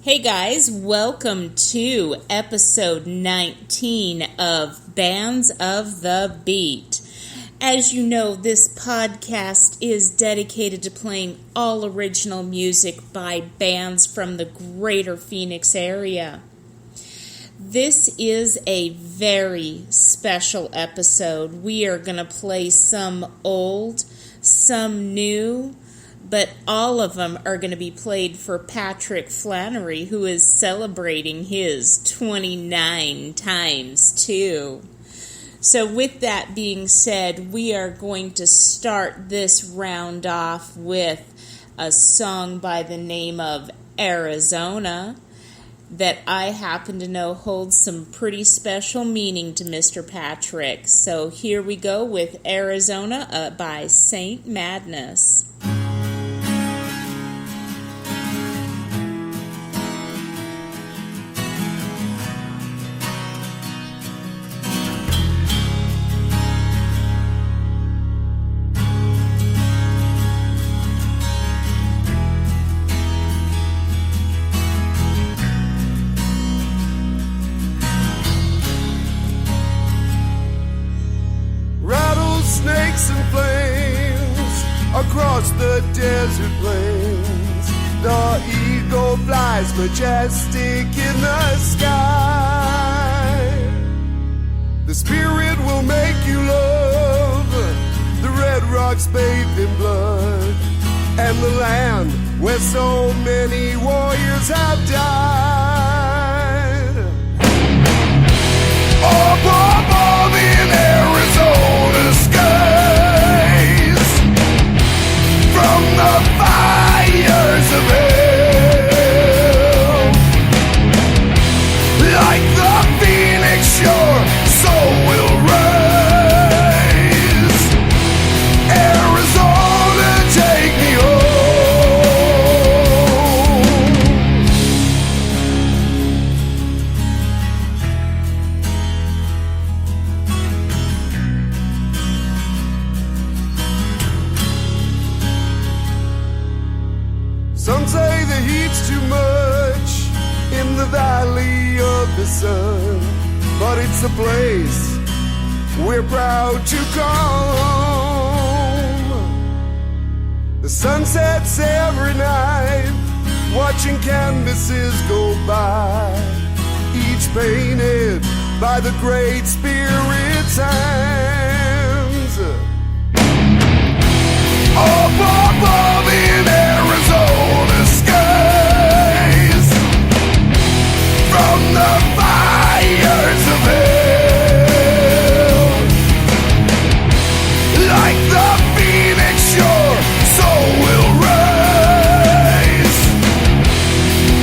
Hey guys, welcome to episode 19 of Bands of the Beat. As you know, this podcast is dedicated to playing all original music by bands from the greater Phoenix area. This is a very special episode. We are going to play some old, some new, but all of them are going to be played for Patrick Flannery, who is celebrating his 29 times 2. So with that being said, we are going to start this round off with a song by the name of Arizona that I happen to know holds some pretty special meaning to Mr. Patrick. So here we go with Arizona by Saint Madness. Across the desert plains, the eagle flies majestic in the sky. The spirit will make you love the red rocks bathed in blood, and the land where so many warriors have died. Up above in Arizona skies, from the fires of hell, like the phoenix shore, so will rise. Arizona, take me Some say the heat's too much in the valley of the sun, but it's a place we're proud to call home. The sun sets every night, watching canvases go by, each painted by the Great Spirit's hands. Up above in Arizona skies, from the fires of hell, like the phoenix shore, so will rise.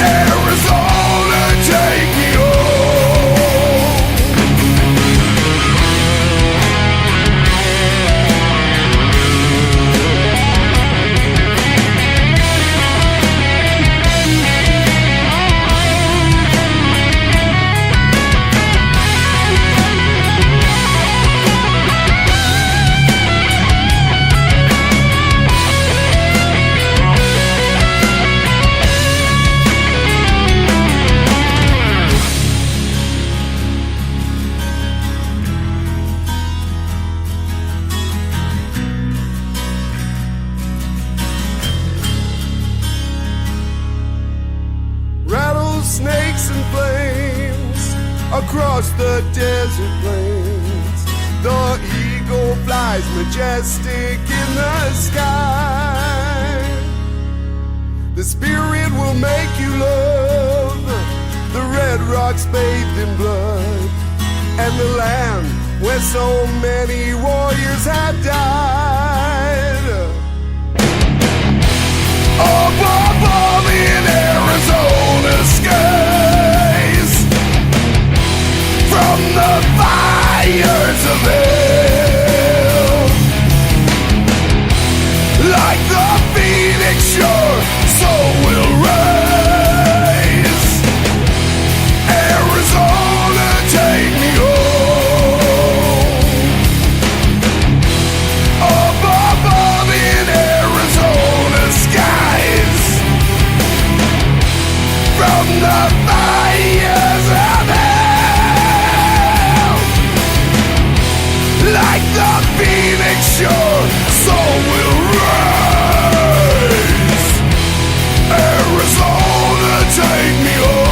Arizona, take me snakes and flames across the desert plains. The eagle flies majestic in the sky. The spirit will make you love the red rocks bathed in blood, and the land where so many warriors have died. Up above in Arizona skies, from the fires of hell, like the phoenix shore, so will rise. Arizona, take me home. Up above in Arizona skies, your soul will rise. Arizona, take me home.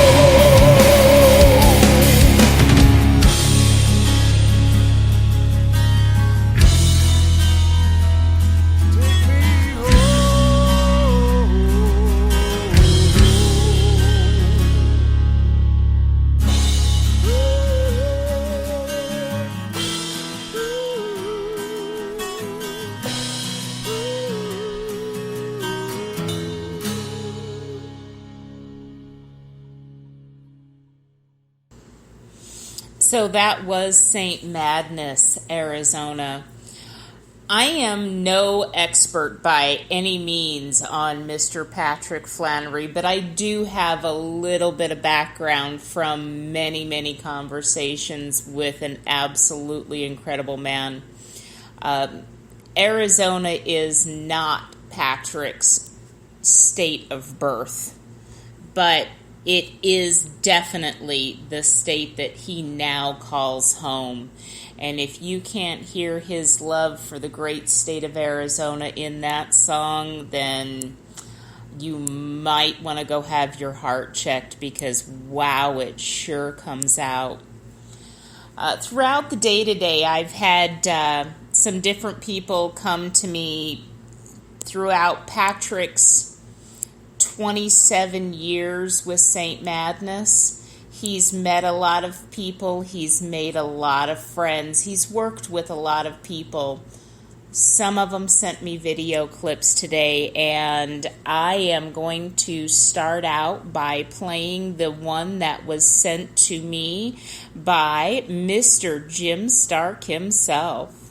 Take me So that was St. Madness, Arizona. I am no expert by any means on Mr. Patrick Flannery, but I do have a little bit of background from many, many conversations with an absolutely incredible man. Arizona is not Patrick's state of birth, but it is definitely the state that he now calls home. And if you can't hear his love for the great state of Arizona in that song, then you might want to go have your heart checked, because wow, it sure comes out. Throughout the day today, I've had some different people come to me throughout Patrick's 27 years with St. Madness. He's met a lot of people. He's made a lot of friends. He's worked with a lot of people. Some of them sent me video clips today, and I am going to start out by playing the one that was sent to me by Mr. Jim Stark himself.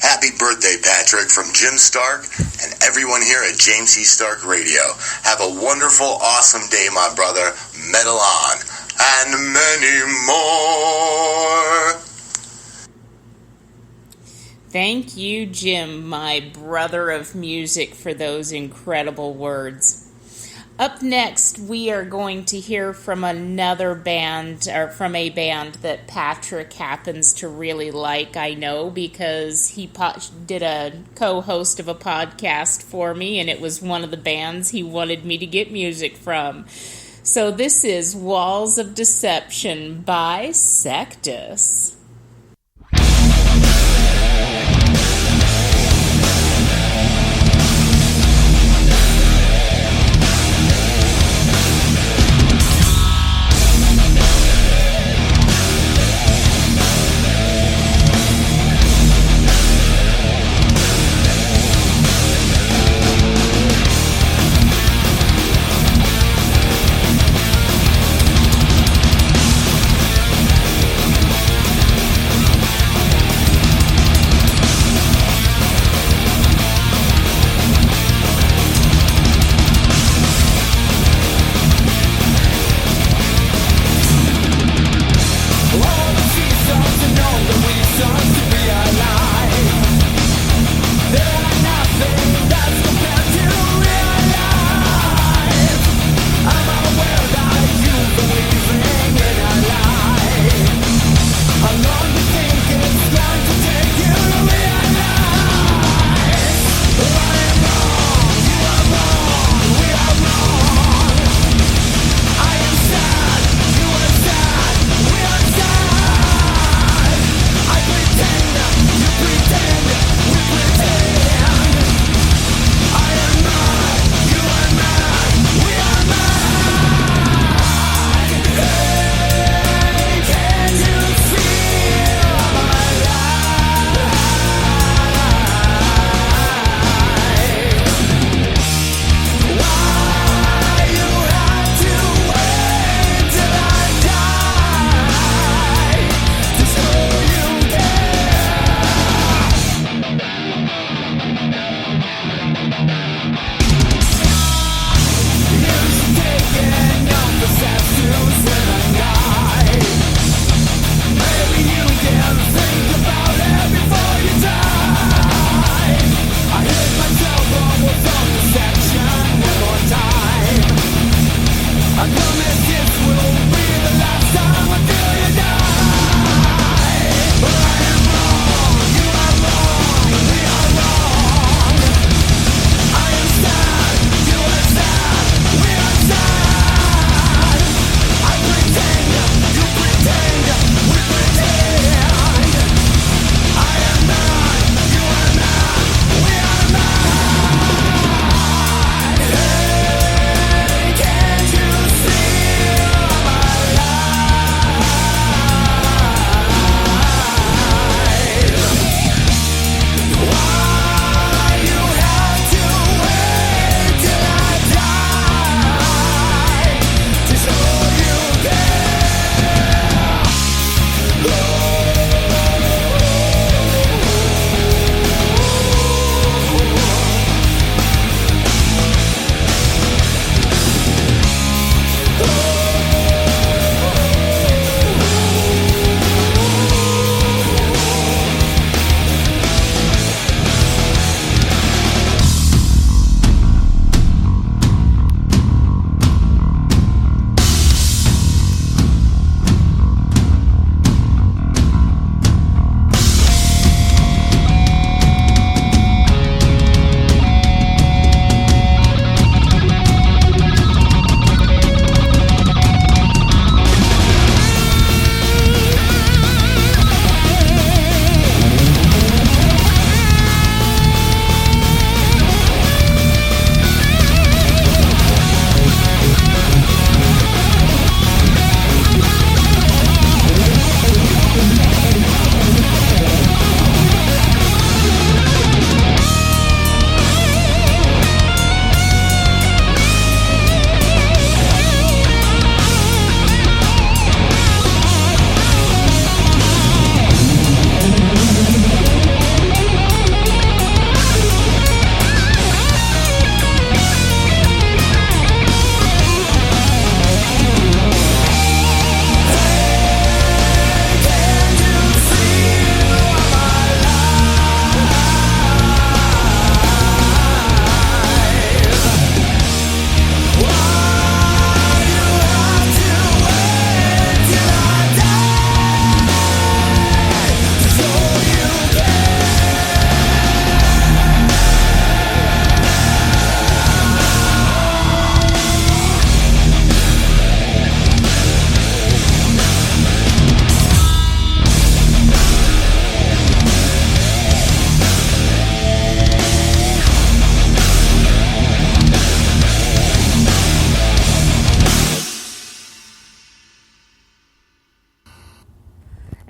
Happy birthday, Patrick, from Jim Stark and everyone here at James C. Stark Radio. Have a wonderful, awesome day, my brother. Metal on. And many more. Thank you, Jim, my brother of music, for those incredible words. Up next, we are going to hear from another band, or from a band that Patrick happens to really like, I know, because he did a co-host of a podcast for me, and it was one of the bands he wanted me to get music from. So this is Walls of Deception by Sectus.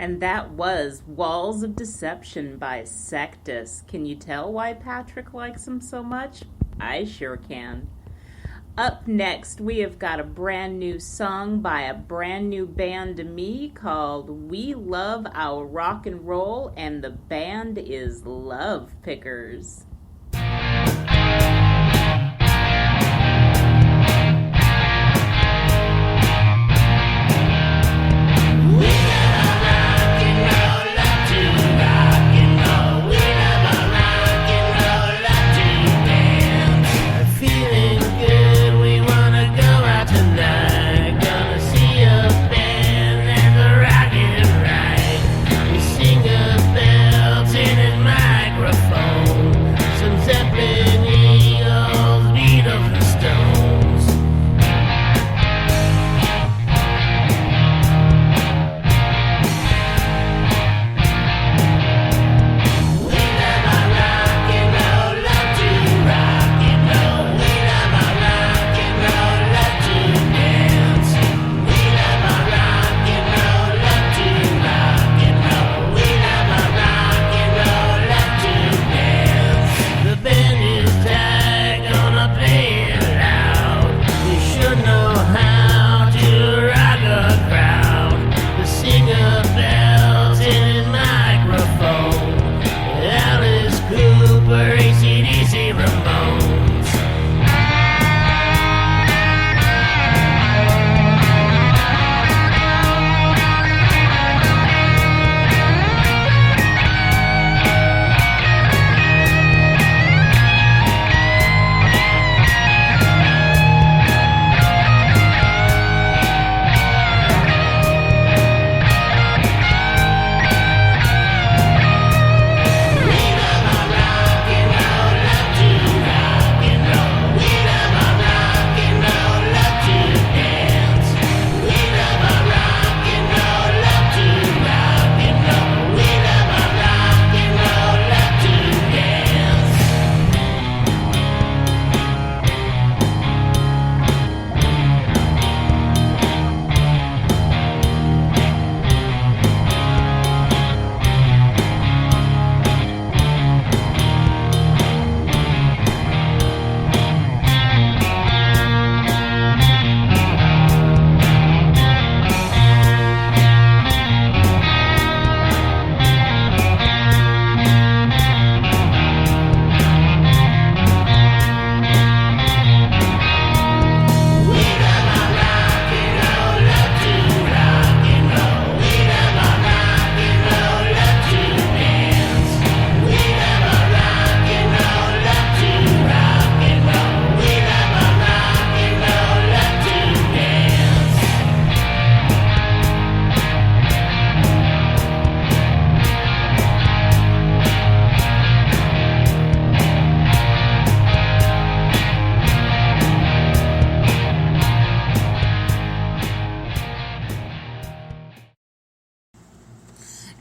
And that was Walls of Deception by Sectus. Can you tell why Patrick likes them so much? I sure can. Up next, we have got a brand new song by a brand new band to me called We Love Our Rock and Roll, and the band is Love Pickers.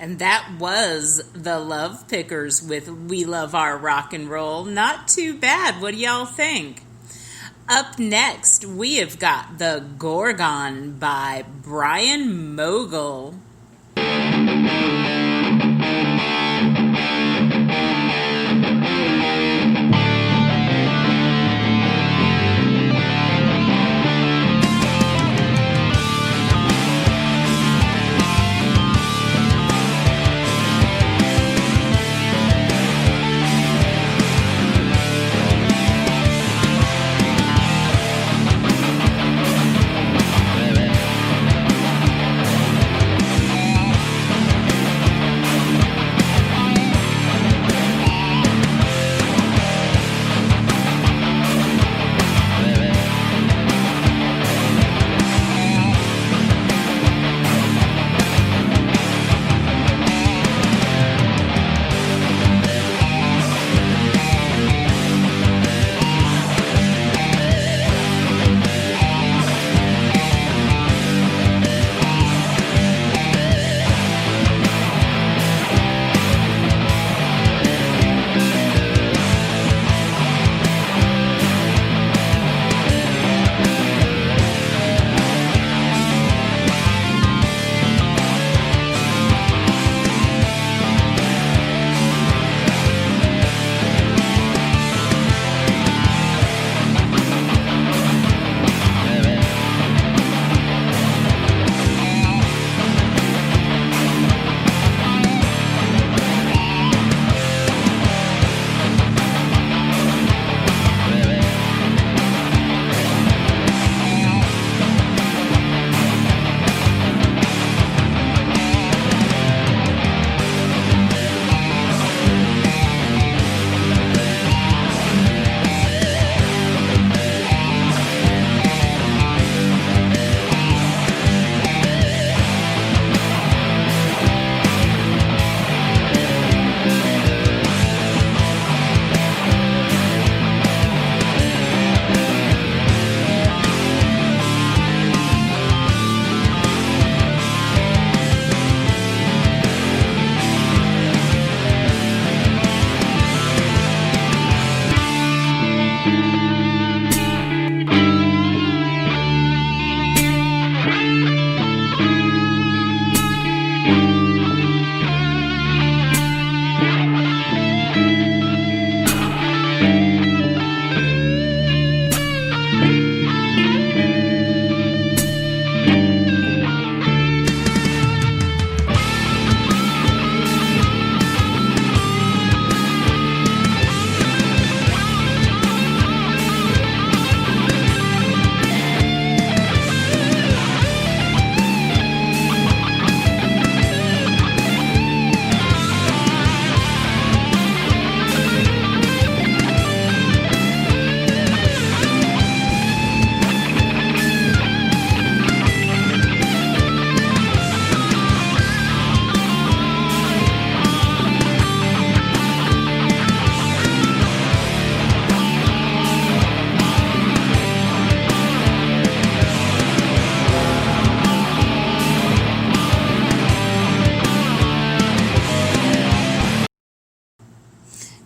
And that was the Love Pickers with We Love Our Rock and Roll. Not too bad. What do y'all think? Up next, we have got The Gorgon by Brian Mogul.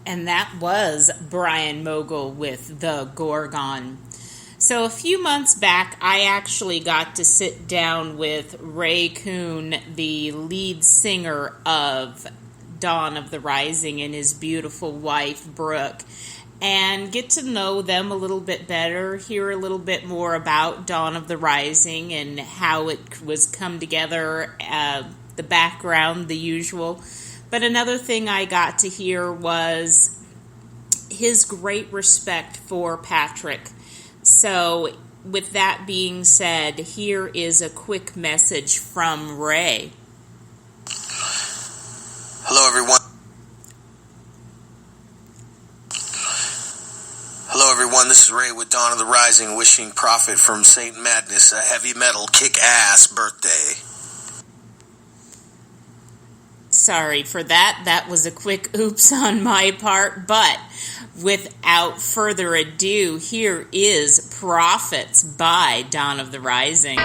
And that was Brian Mogul with The Gorgon. So a few months back, I actually got to sit down with Ray Kuhn, the lead singer of Dawn of the Rising, and his beautiful wife, Brooke, and get to know them a little bit better, hear a little bit more about Dawn of the Rising and how it was come together, the background, the usual. But another thing I got to hear was his great respect for Patrick. So, with that being said, here is a quick message from Ray. Hello, everyone. Hello, everyone. This is Ray with Dawn of the Rising, wishing Prophet from Saint Madness a heavy metal kick-ass birthday. Sorry for that. That was a quick oops on my part, but without further ado, here is Prophets by Dawn of the Rising.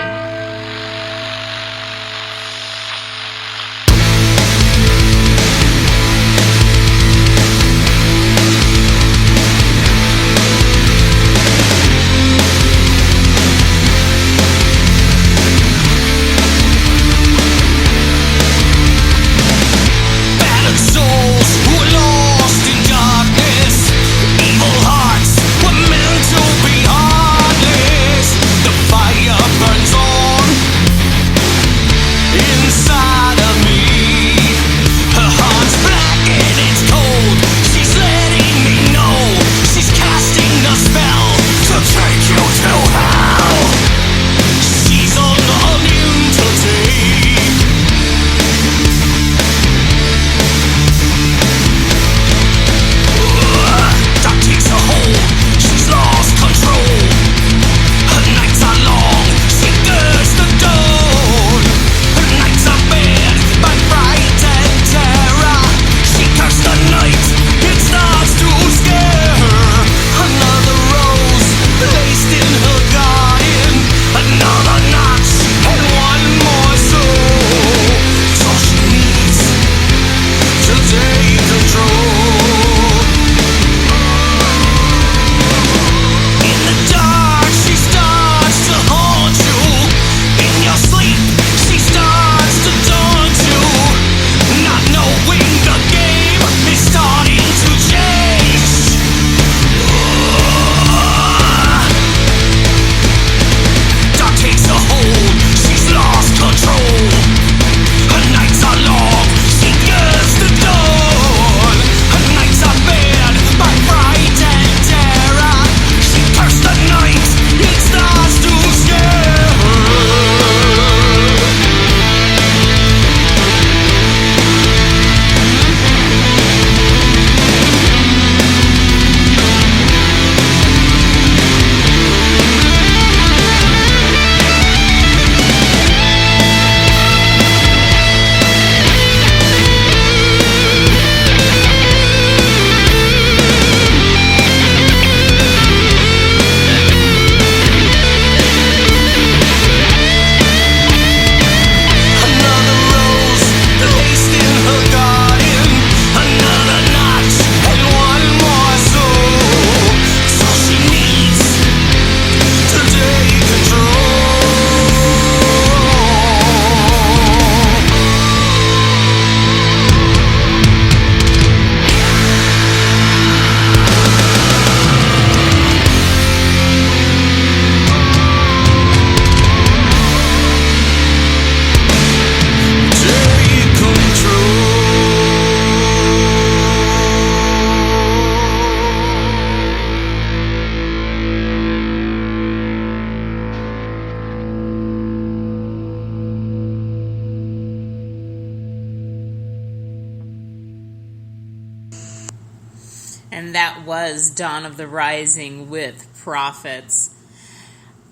And that was Dawn of the Rising with Prophets.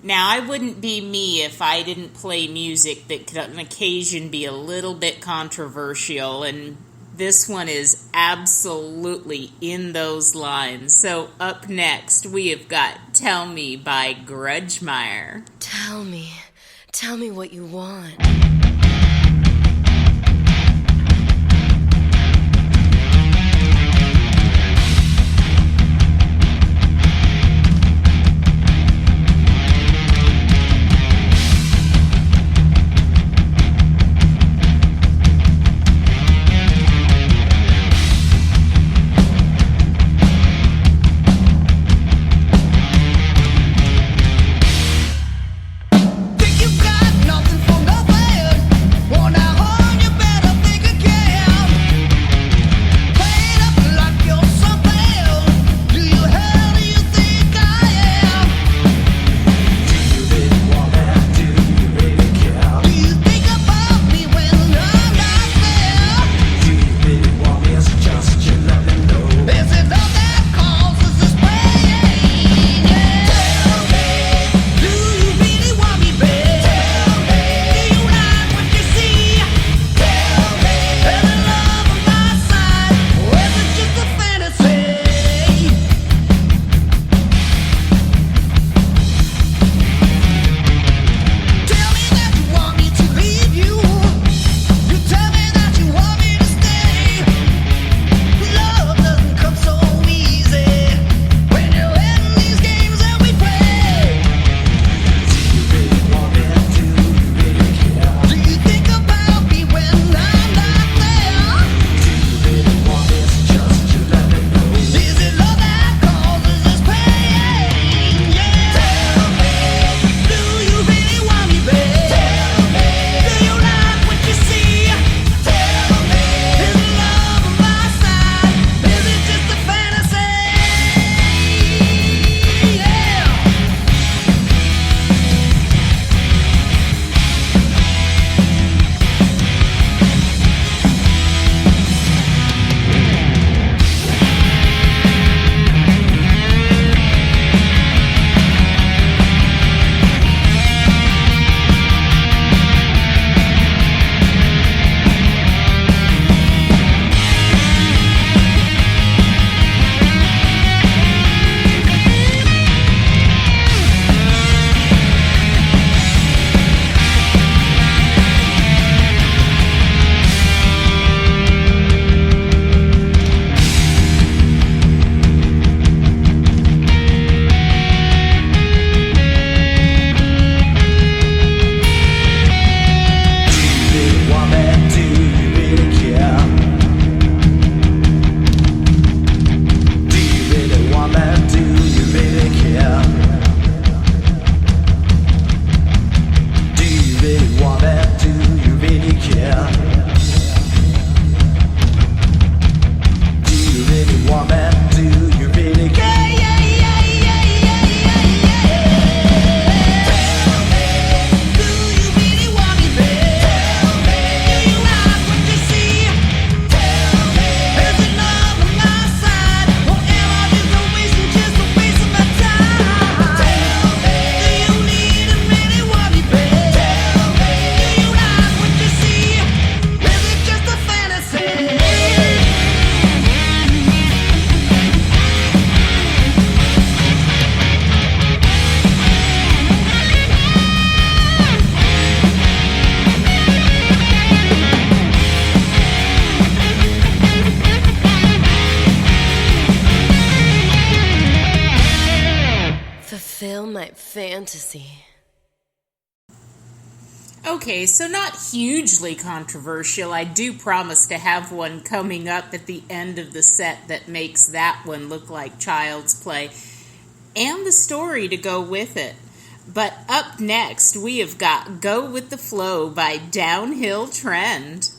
Now, I wouldn't be me if I didn't play music that could on occasion be a little bit controversial, and this one is absolutely in those lines. So up next, we have got Tell Me by Grudgemeyer. Tell me what you want. fantasy. Okay, so not hugely controversial. I do promise to have one coming up at the end of the set that makes that one look like child's play, and the story to go with it. But up next, we have got Go With The Flow by Downhill Trend.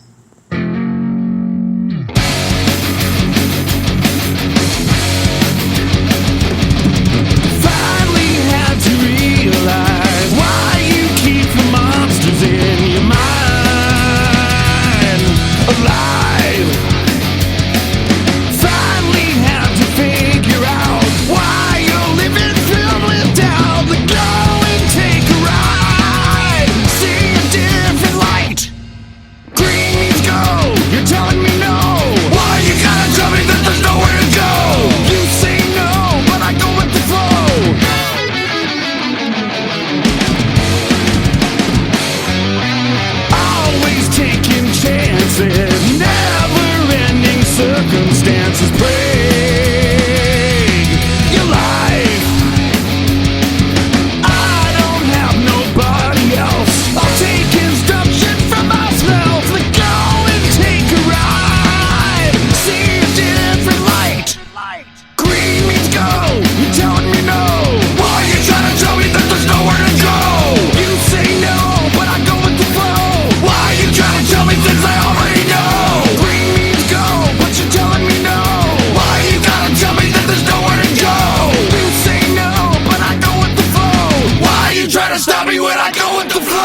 Finally had to realize why you keep the monsters in your mind alive. Finally had to figure out why you're living filled with doubt. Let go and take a ride, see a different light. Green means go, you're telling me no. Why you gotta tell me that there's nowhere to go? You say no, but I go with the flow. Always taking chances, never-ending circumstances plague your life. I don't have nobody else. I'll take instruction from myself. Let go and take a ride, see a different light. Green means go, you're telling me no. Why you trying to tell me that there's nowhere to go? You say no, but I go with the flow. Why you trying to tell me things I already know? Green means go, but you're telling me no. Why you gotta tell me that there's nowhere to go? You say no, but I go with the flow. Why you trying to stop me when I go with the flow?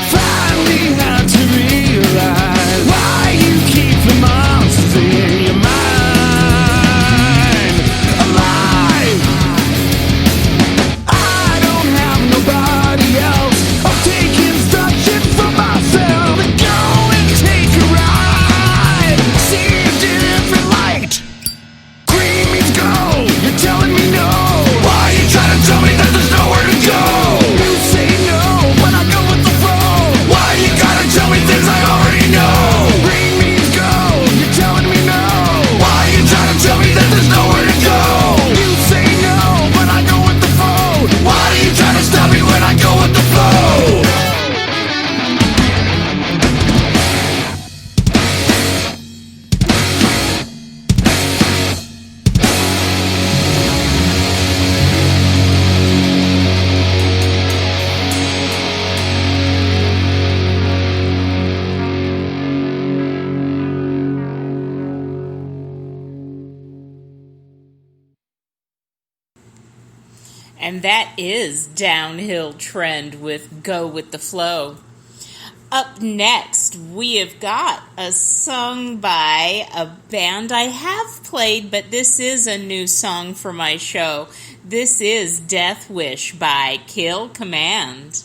Finally had to realize why you keep the monsters in your mind alive. I don't have nobody else. I'll take instruction from myself. Let go and take a ride, see a different light. Green means go, you're telling me no. Why you trying to tell me that there's nowhere to go? You say no, but I go with the flow. Why you gotta tell me things I already know? Green means go, you're telling me no. Why you trying to tell me that there's nowhere to go? You say no, but I go with the flow. Why do you try to stop me when I go with the flow? And that is Downhill Trend with Go With The Flow. Up next, we have got a song by a band I have played, but this is a new song for my show. This is Death Wish by Kill Command.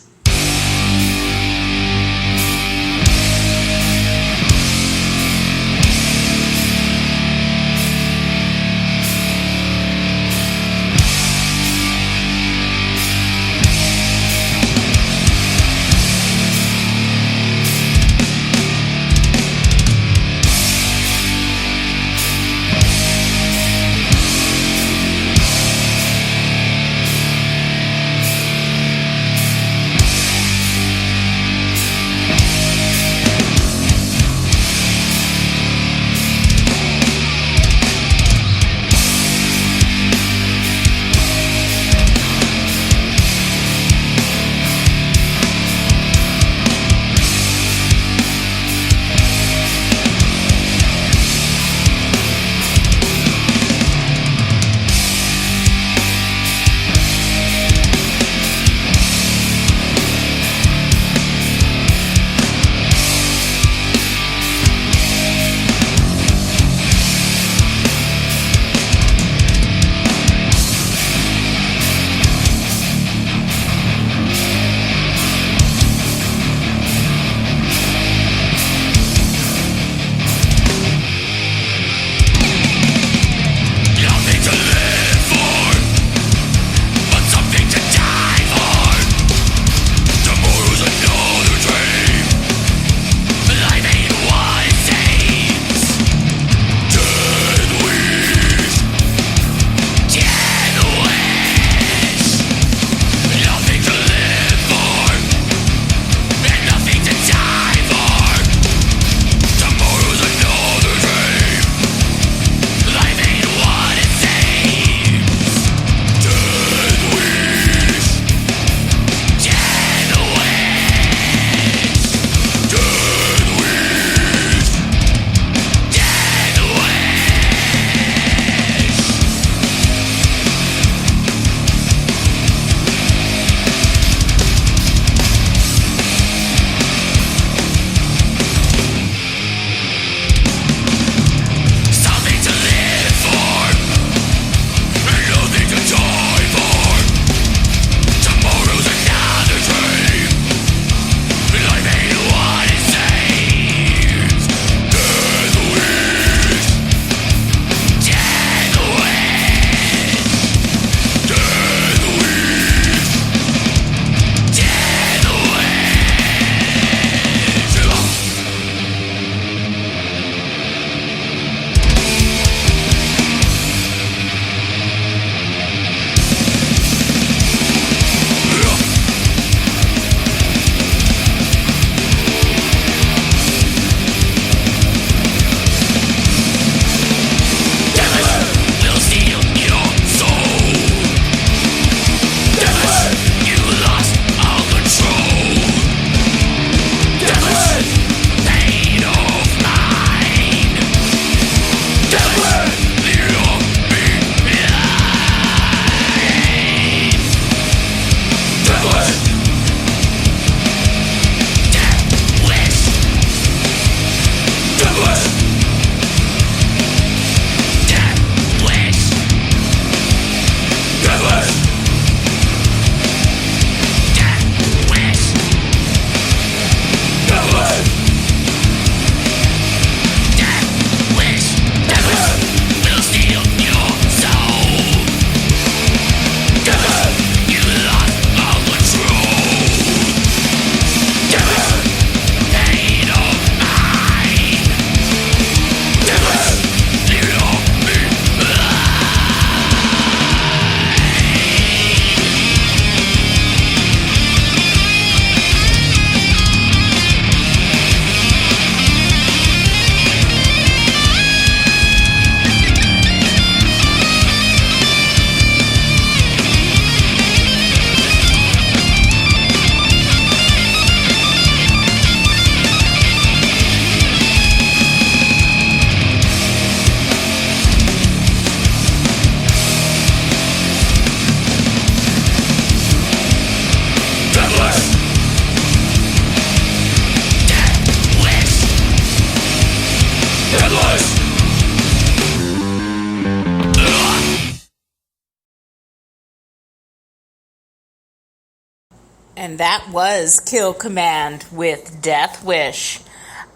And that was Kill Command with Death Wish.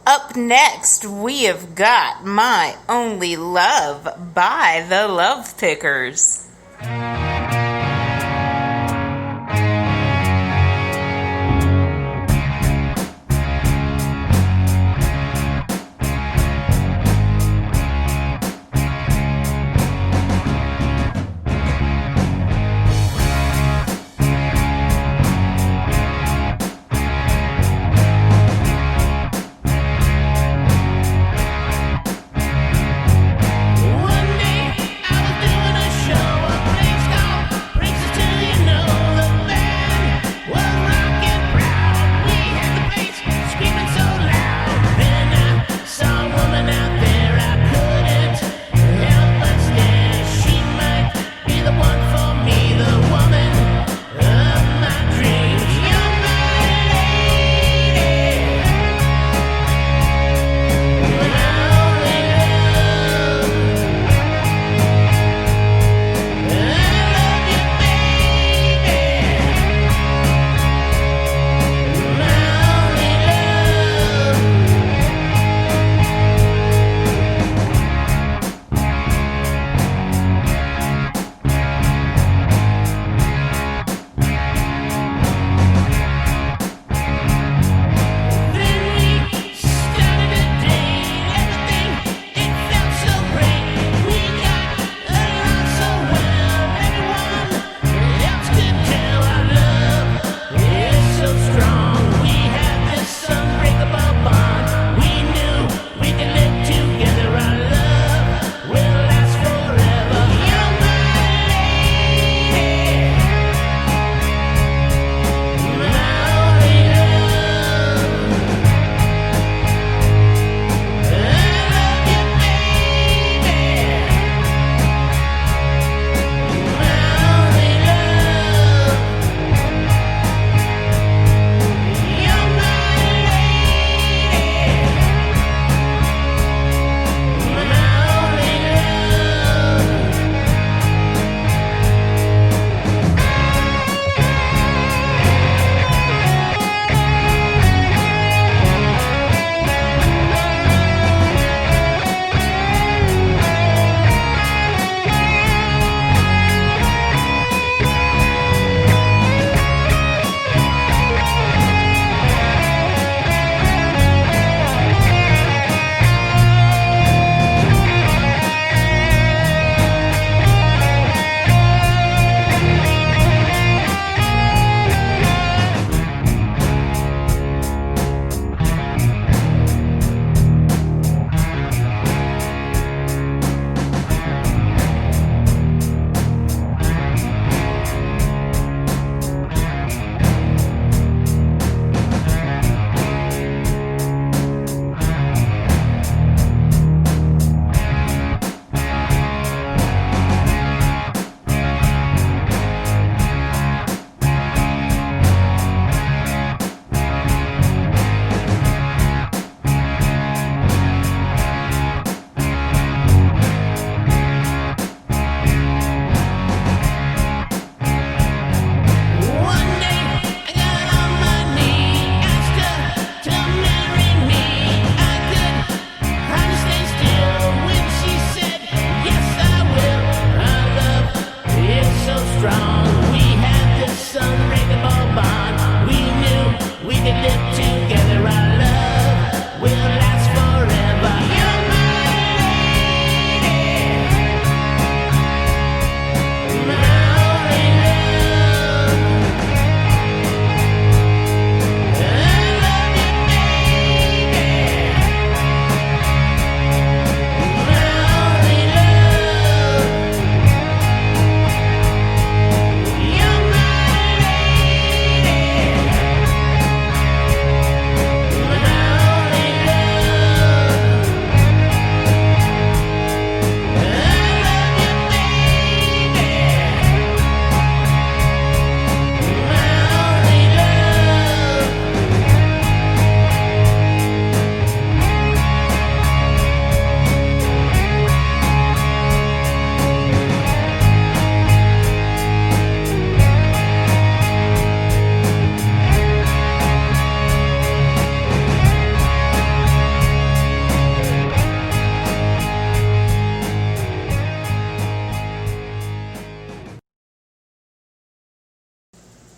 Up next, we have got My Only Love by the Love Pickers. One day I was doing a show, a place called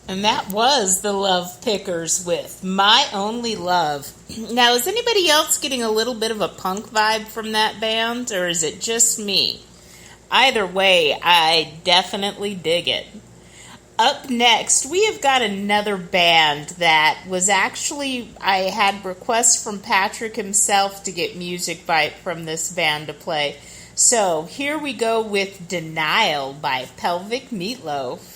And that was the Love Pickers with My Only Love. Now, is anybody else getting a little bit of a punk vibe from that band, or is it just me? Either way, I definitely dig it. Up next, we have got another band that was actually, I had requests from Patrick himself to get Music Bite from this band to play. So here we go with Denial by Pelvic Meatloaf.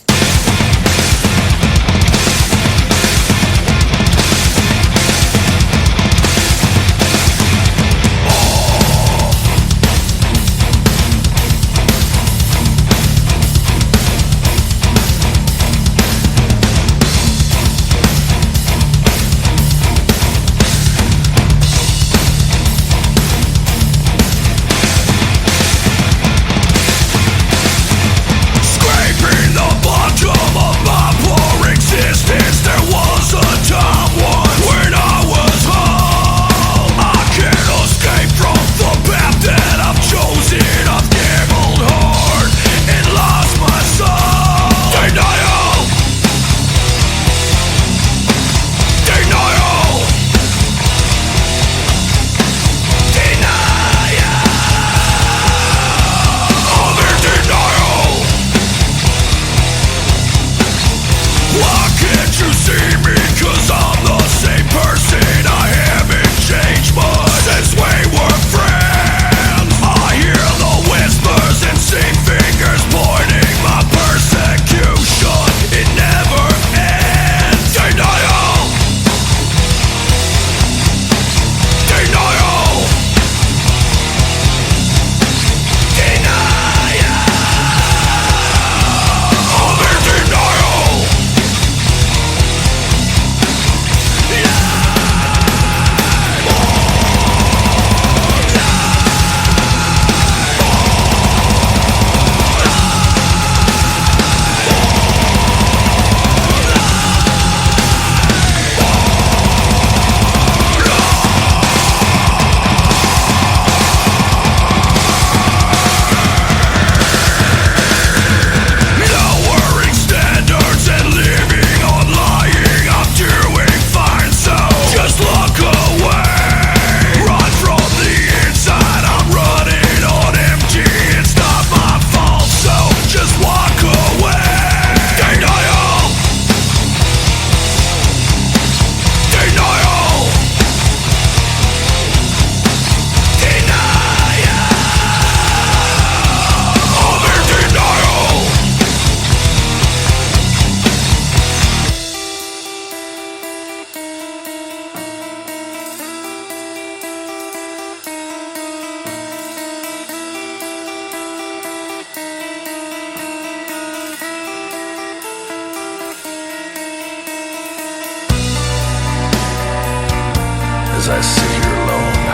As I sit here alone,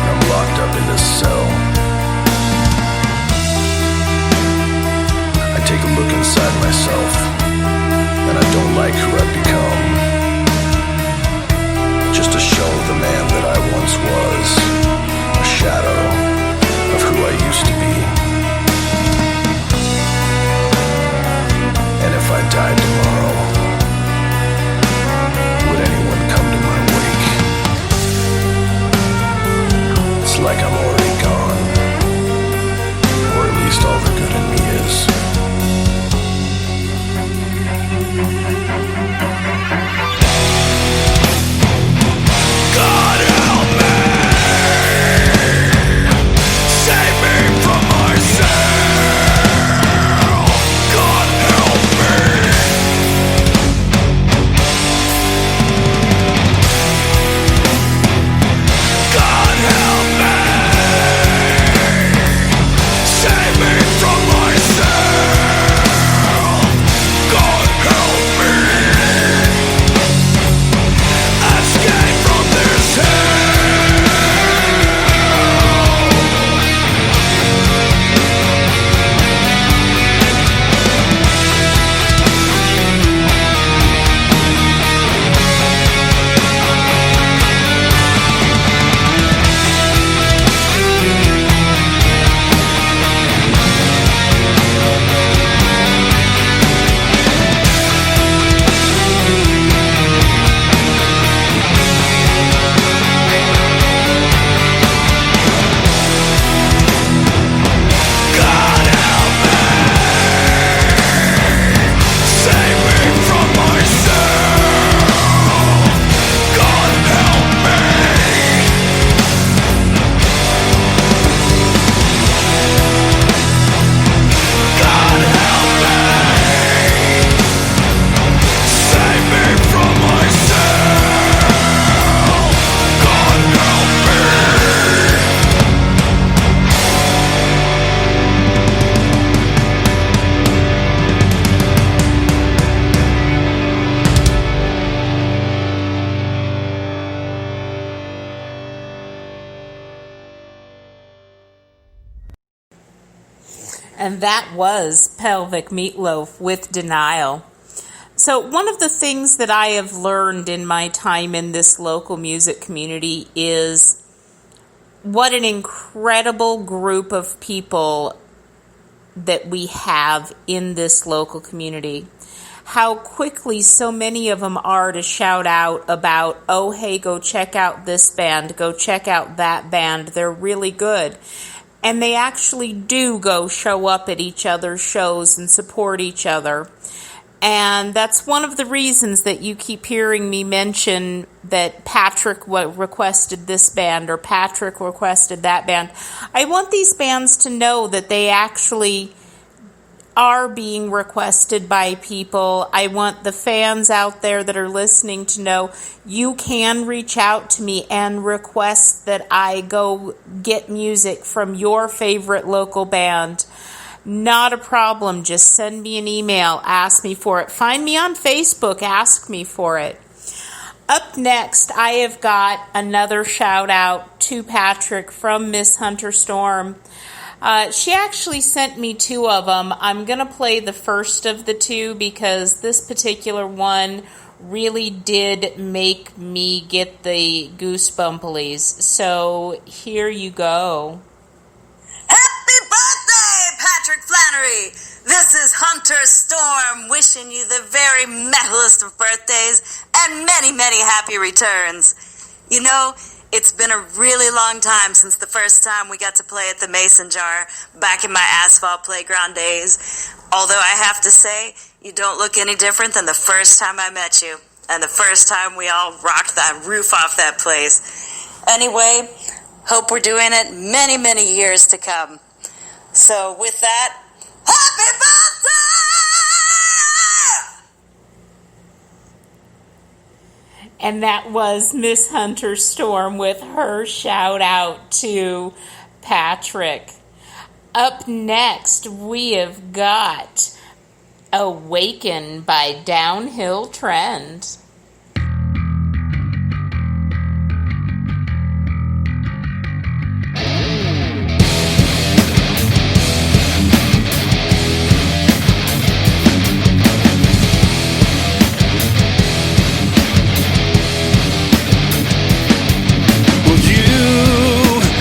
I'm locked up in this cell. I take a look inside myself, and I don't like who I've become. Just a shell of the man that I once was, a shadow of who I used to be. And if I died tomorrow, would anyone come to my wake? It's like I'm already gone, or at least all the good in me is. God help me! And that was Pelvic Meatloaf with Denial. So one of the things that I have learned in my time in this local music community is what an incredible group of people that we have in this local community. How quickly so many of them are to shout out about, oh, hey, go check out this band, go check out that band, they're really good. And they actually do go show up at each other's shows and support each other. And that's one of the reasons that you keep hearing me mention that Patrick requested this band or Patrick requested that band. I want these bands to know that they actually are being requested by people. I want the fans out there that are listening to know you can reach out to me and request that I go get music from your favorite local band. Not a problem. Just send me an email. Ask me for it. Find me on Facebook. Ask me for it. Up next, I have got another shout out to Patrick from Miss Hunter Storm. She actually sent me two of them. I'm going to play the first of the two because this particular one really did make me get the goosebumplies. So here you go. Happy birthday, Patrick Flannery! This is Hunter Storm wishing you the very metalest of birthdays and many, many happy returns. You know, it's been a really long time since the first time we got to play at the Mason Jar back in my asphalt playground days. Although I have to say, you don't look any different than the first time I met you and the first time we all rocked that roof off that place. Anyway, hope we're doing it many, many years to come. So with that, happy birthday! And that was Miss Hunter Storm with her shout out to Patrick. Up next, we have got Awaken by Downhill Trend.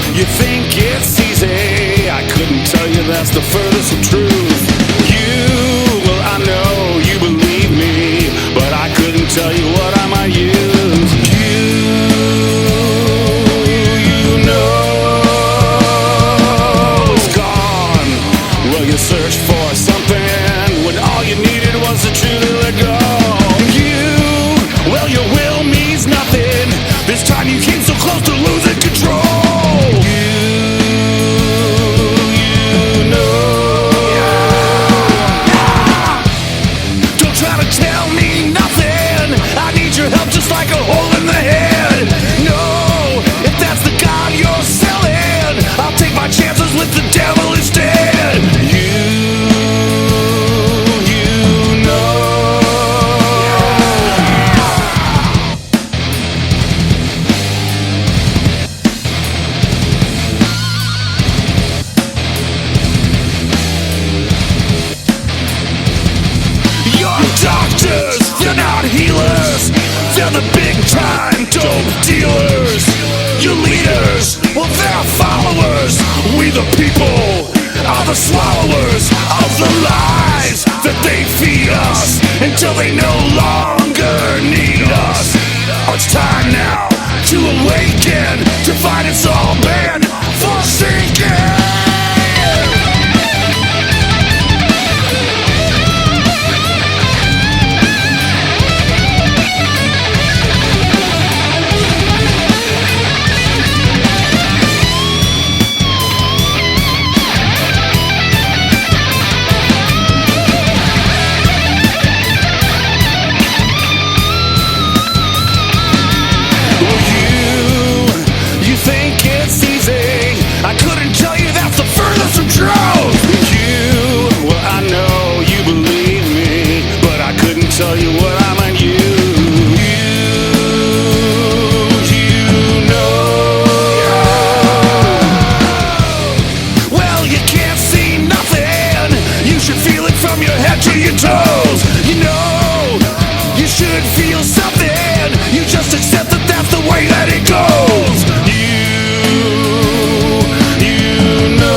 You think it's easy, I couldn't tell you that's the furthest from truth. Well, I know you believe me, but I couldn't tell you what I might use. You know it's gone. Well, you searched for something when all you needed was the truth to let go. Well, your will means nothing. This time you came so close to losing control. Just like a hole in the head. No, if that's the God you're selling, I'll take my chances with the devil instead. You know. Your doctors, they're not healers. They're the big-time dope dealers. Your leaders, well, they're followers. We the people are the swallowers of the lies that they feed us until they no longer need us. Oh, it's time now to awaken, to find it's all been forsaken. back to your toes. You know, you should feel something. You just accept that that's the way that it goes. You know.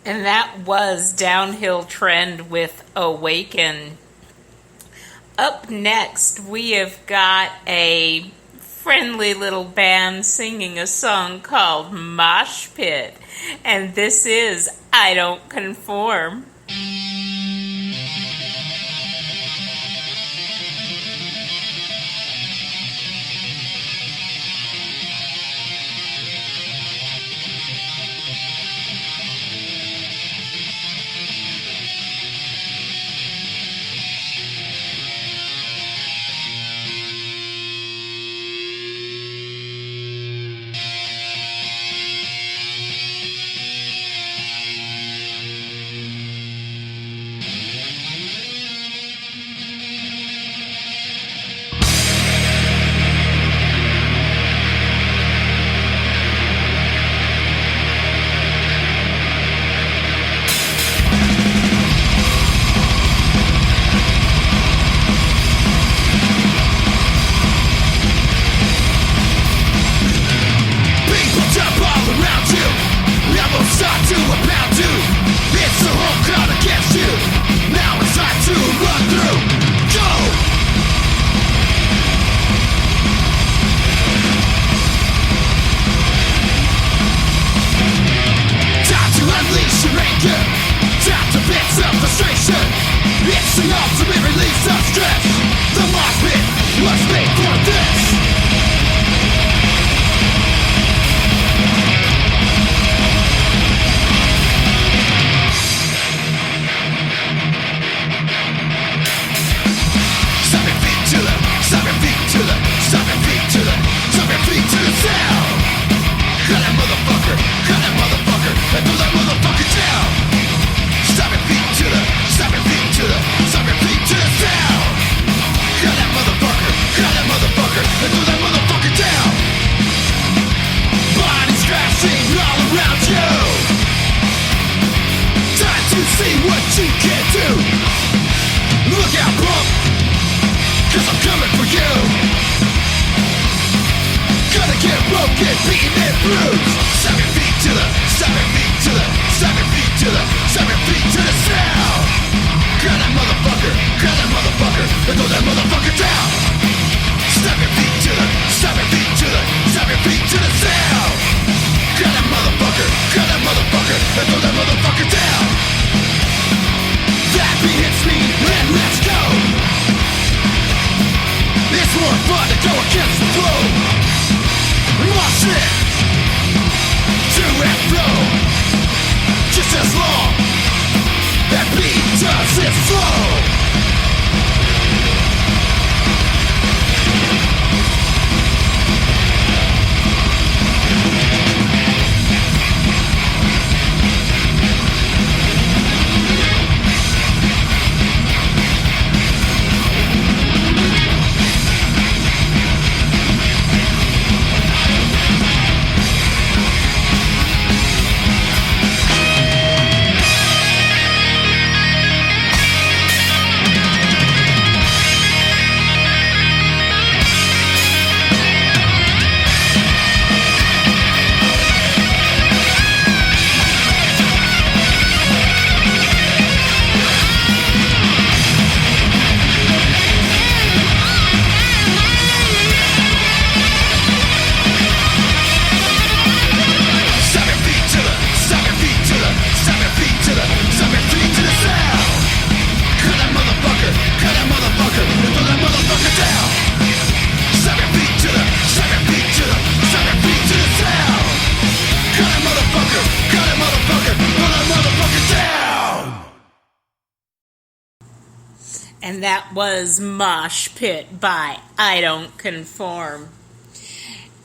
And that was Downhill Trend with Awaken. Up next, we have got a friendly little band singing a song called Mosh Pit. And this is I Don't Conform. And that was Mosh Pit by I Don't Conform.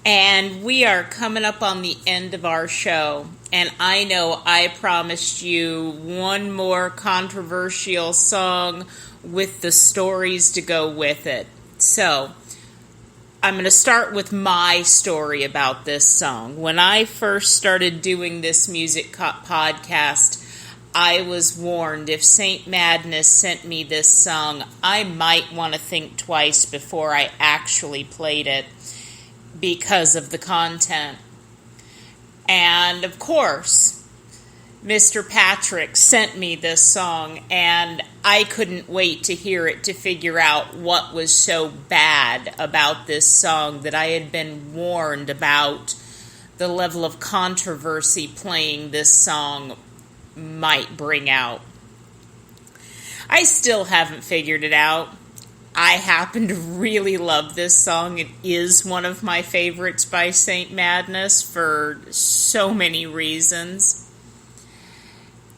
And we are coming up on the end of our show. And I know I promised you one more controversial song with the stories to go with it. So, I'm going to start with my story about this song. When I first started doing this music podcast, I was warned if Saint Madness sent me this song, I might want to think twice before I actually played it because of the content. And of course, Mr. Patrick sent me this song, and I couldn't wait to hear it to figure out what was so bad about this song that I had been warned about the level of controversy playing this song might bring out. I still haven't figured it out. I happen to really love this song. It is one of my favorites by Saint Madness for so many reasons.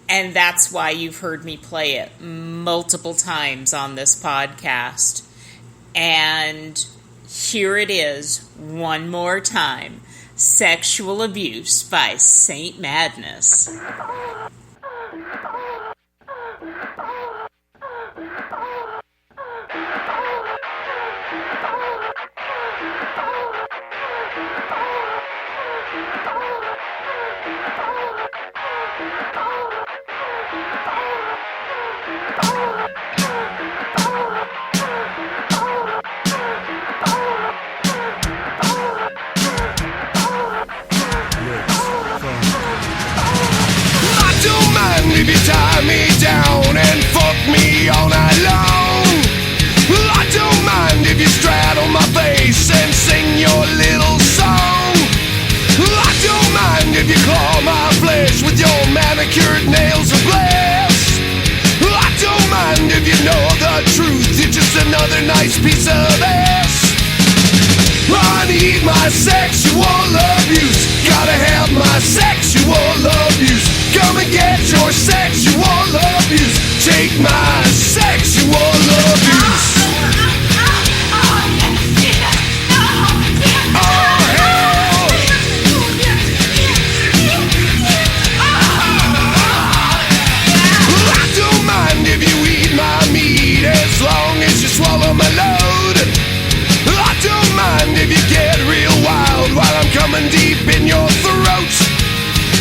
And that's why you've heard me play it multiple times on this podcast. And here it is one more time. Sexual Abuse by Saint Madness. If you tie me down and fuck me all night long, I don't mind if you straddle my face and sing your little song. I don't mind if you claw my flesh with your manicured nails of glass. I don't mind if you know the truth, you're just another nice piece of ass. I need my sexual abuse, gotta have my sexual abuse. Come and get your sexual abuse, take my sexual abuse. Oh hell! I don't mind if you eat my meat as long as you swallow my load. I don't mind if you get real wild while I'm coming deep in your throat.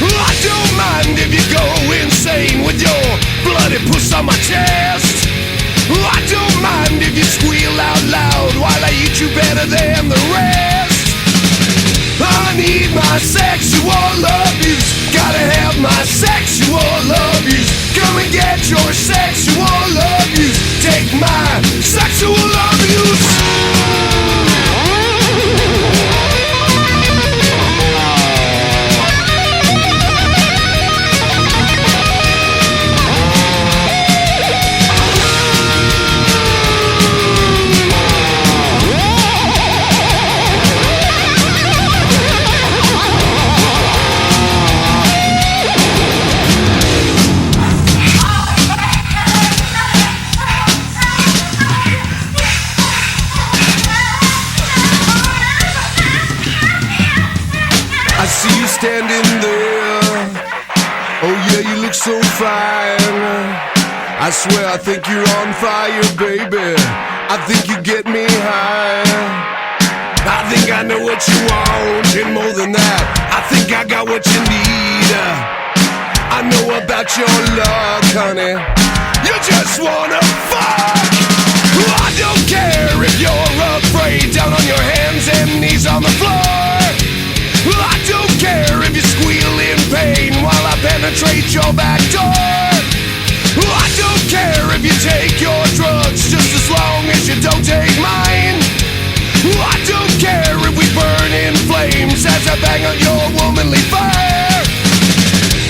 I don't mind if you go insane with your bloody puss on my chest. I don't mind if you squeal out loud while I eat you better than the rest. I need my sexual abuse, gotta have my sexual abuse. Come and get your sexual abuse, take my sexual abuse. Standing there, oh yeah, you look so fine. I swear I think you're on fire, baby. I think you get me high. I think I know what you want, and more than that, I think I got what you need. I know about your luck, honey. You just wanna fuck. I don't care if you're afraid, down on your hands and knees on the floor. I don't care if you squeal in pain while I penetrate your back door. I don't care if you take your drugs, just as long as you don't take mine. I don't care if we burn in flames as I bang on your womanly fire.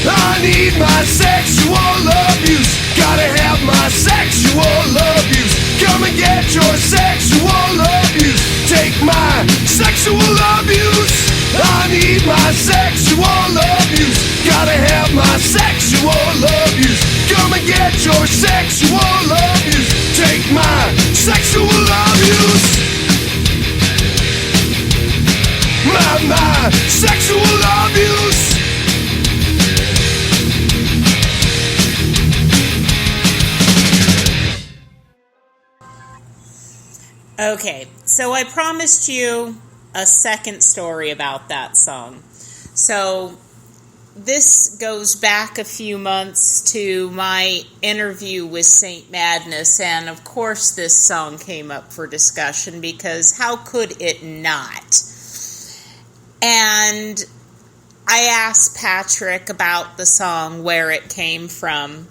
I need my sexual abuse, gotta have my sexual abuse. Come and get your sexual abuse, take my sexual abuse. I need my sexual abuse, gotta have my sexual abuse. Come and get your sexual abuse, take my sexual abuse. Okay, so I promised you a second story about that song. So this goes back a few months to my interview with Saint Madness, and of course this song came up for discussion because how could it not? And I asked Patrick about the song, where it came from.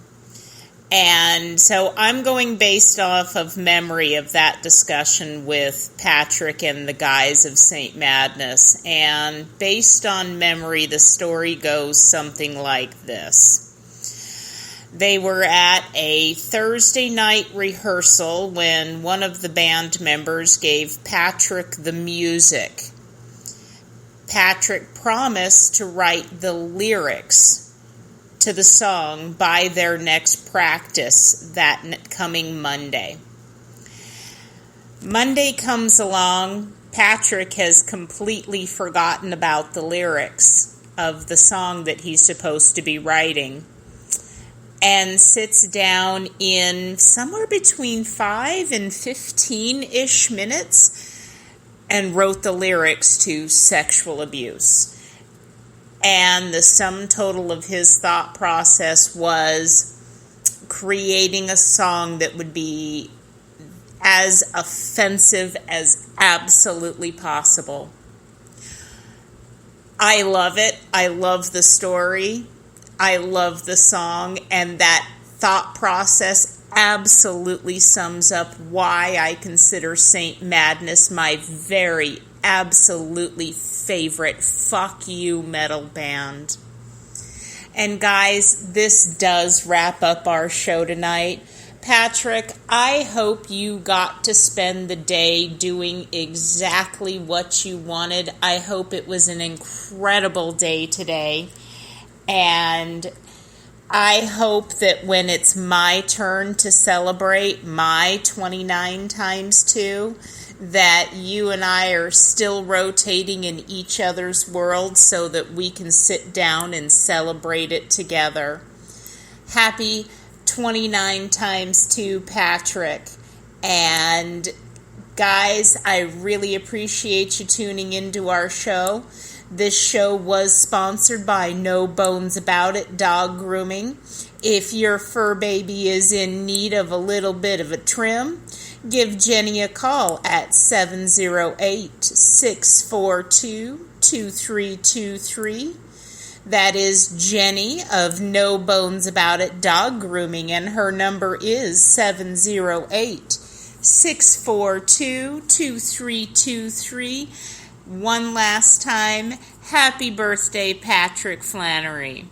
And so I'm going based off of memory of that discussion with Patrick and the guys of Saint Madness. And based on memory, the story goes something like this. They were at a Thursday night rehearsal when one of the band members gave Patrick the music. Patrick promised to write the lyrics to the song by their next practice that coming Monday. Monday comes along, Patrick has completely forgotten about the lyrics of the song that he's supposed to be writing and sits down in somewhere between 5 and 15-ish minutes and wrote the lyrics to Sexual Abuse. And the sum total of his thought process was creating a song that would be as offensive as absolutely possible. I love it. I love the story. I love the song. And that thought process absolutely sums up why I consider Saint Madness my very absolutely favorite fuck you metal band. And guys, this does wrap up our show tonight. Patrick, I hope you got to spend the day doing exactly what you wanted. I hope it was an incredible day today. And I hope that when it's my turn to celebrate my 29 times 2, that you and I are still rotating in each other's world so that we can sit down and celebrate it together. Happy 29 times 2, Patrick. And guys, I really appreciate you tuning into our show. This show was sponsored by No Bones About It Dog Grooming. If your fur baby is in need of a little bit of a trim, give Jenny a call at 708-642-2323. That is Jenny of No Bones About It Dog Grooming, and her number is 708-642-2323. One last time, happy birthday, Patrick Flannery.